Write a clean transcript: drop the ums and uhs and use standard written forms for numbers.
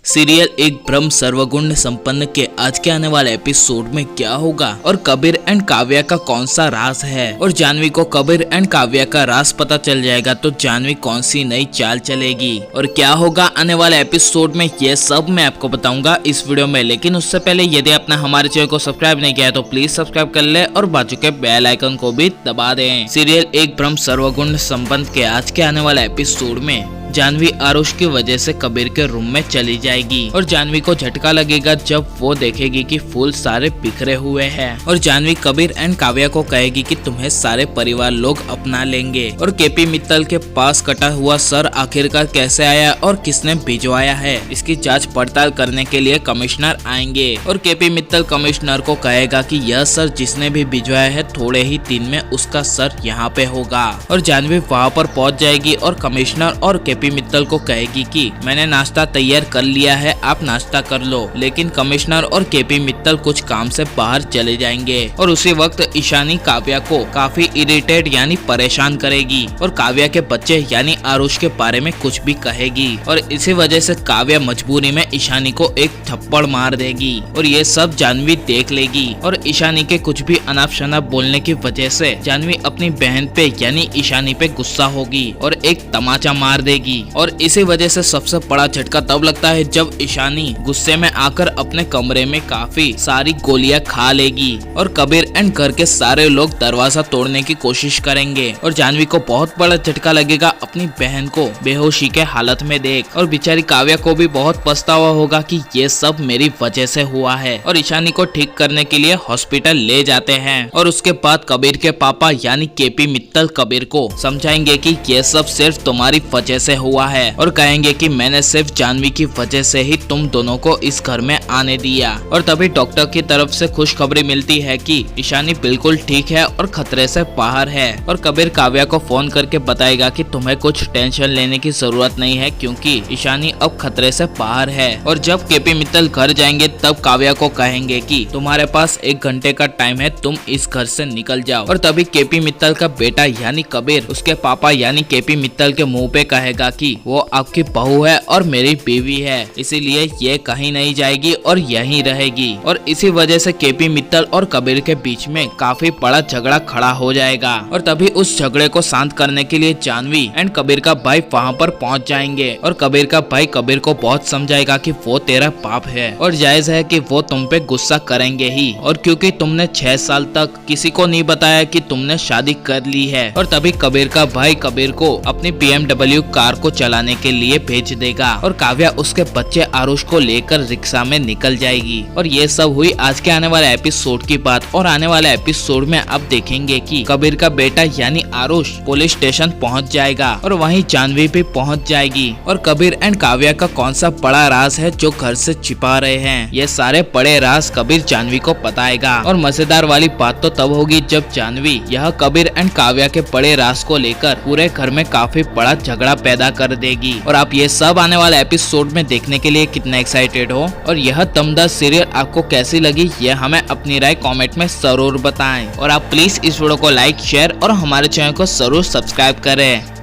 Serial एक ब्रह्म सर्वगुण संपन्न के आज के आने वाले एपिसोड में क्या होगा और कबीर एंड काव्या का कौन सा राज है और जानवी को कबीर एंड काव्या का राज पता चल जाएगा तो जानवी कौन सी नई चाल चलेगी और क्या होगा आने वाले एपिसोड में, ये सब मैं आपको बताऊंगा इस वीडियो में। लेकिन उससे पहले यदि आपने हमारे चैनल को सब्सक्राइब नहीं किया है तो प्लीज सब्सक्राइब कर ले और बाजू के बेल आइकन को भी दबा दें। सीरियल एक ब्रह्म सर्वगुण संपन्न के आज के आने वाले एपिसोड में जानवी आरुष की वजह से कबीर के रूम में चली जाएगी और जानवी को झटका लगेगा जब वो देखेगी कि फूल सारे बिखरे हुए हैं और जानवी कबीर एंड काव्या को कहेगी कि तुम्हें सारे परिवार लोग अपना लेंगे और केपी मित्तल के पास कटा हुआ सर आखिरकार कैसे आया और किसने भिजवाया है, इसकी जांच पड़ताल करने के लिए कमिश्नर आएंगे और केपी मित्तल कमिश्नर को कहेगा कि यह सर जिसने भी भिजवाया है थोड़े ही दिन में उसका सर यहाँ पे होगा और जानवी वहाँ पर पहुँच जाएगी और कमिश्नर और केपी मित्तल को कहेगी कि मैंने नाश्ता तैयार कर लिया है, आप नाश्ता कर लो। लेकिन कमिश्नर और केपी मित्तल कुछ काम से बाहर चले जाएंगे और उसी वक्त ईशानी काव्या को काफी इरिटेट यानी परेशान करेगी और काव्या के बच्चे यानी आरुष के बारे में कुछ भी कहेगी और इसी वजह से काव्या मजबूरी में ईशानी को एक थप्पड़ मार देगी और ये सब जानवी देख लेगी और ईशानी के कुछ भी अनाप शनाप बोलने की वजह से जानवी अपनी बहन पे यानी ईशानी पे गुस्सा होगी और एक तमाचा मार देगी और इसी वजह से सबसे बड़ा झटका तब लगता है जब ईशानी गुस्से में आकर अपने कमरे में काफी सारी गोलियां खा लेगी और कबीर एंड घर के सारे लोग दरवाजा तोड़ने की कोशिश करेंगे और जानवी को बहुत बड़ा झटका लगेगा अपनी बहन को बेहोशी के हालत में देख और बेचारी काव्या को भी बहुत पछतावा होगा कि ये सब मेरी वजह से हुआ है और ईशानी को ठीक करने के लिए हॉस्पिटल ले जाते हैं और उसके बाद कबीर के पापा यानी केपी मित्तल कबीर को समझाएंगे कि ये सब सिर्फ तुम्हारी वजह से हुआ है और कहेंगे कि मैंने सिर्फ जानवी की वजह से ही तुम दोनों को इस घर में आने दिया और तभी डॉक्टर की तरफ से खुशखबरी मिलती है कि ईशानी बिल्कुल ठीक है और खतरे से बाहर है और कबीर काव्या को फोन करके बताएगा कि तुम्हें कुछ टेंशन लेने की जरूरत नहीं है क्योंकि ईशानी अब खतरे से बाहर है। और जब केपी मित्तल घर जाएंगे तब काव्या को कहेंगे कि तुम्हारे पास 1 घंटे का टाइम है, तुम इस घर से निकल जाओ और तभी केपी मित्तल का बेटा यानी कबीर उसके पापा यानी केपी मित्तल के मुंह पे कहेगा कि वो आपकी बहू है और मेरी बीवी है, इसीलिए ये कहीं नहीं जाएगी और यहीं रहेगी और इसी वजह से केपी मित्तल और कबीर के बीच में काफी बड़ा झगड़ा खड़ा हो जाएगा और तभी उस झगड़े को शांत करने के लिए जानवी एंड कबीर का भाई वहाँ पर पहुँच जाएंगे और कबीर का भाई कबीर को बहुत समझाएगा कि वो तेरा पाप है और जायज है कि वो तुम पे गुस्सा करेंगे ही और क्योंकि तुमने 6 साल तक किसी को नहीं बताया कि तुमने शादी कर ली है। और तभी कबीर का भाई कबीर को अपनी BMW कार को चलाने के लिए भेज देगा और काव्या उसके बच्चे आरुष को लेकर रिक्शा में निकल जाएगी और ये सब हुई आज के आने वाले एपिसोड की बात। और आने वाले एपिसोड में अब देखेंगे कि कबीर का बेटा यानी आरुष पुलिस स्टेशन पहुंच जाएगा और वहीं जानवी भी पहुंच जाएगी और कबीर एंड काव्या का कौन सा बड़ा राज है जो घर से छिपा रहे हैं, ये सारे बड़े राज कबीर जानवी को बताएगा। और मजेदार वाली बात तो तब होगी जब जानवी यह कबीर एंड काव्या के बड़े राज को लेकर पूरे घर में काफी बड़ा झगड़ा पैदा कर देगी। और आप ये सब आने वाले एपिसोड में देखने के लिए कितना एक्साइटेड हो और यह दमदार सीरियल आपको कैसी लगी ये हमें अपनी राय कमेंट में जरूर बताएं और आप प्लीज इस वीडियो को लाइक शेयर और हमारे चैनल को जरूर सब्सक्राइब करें।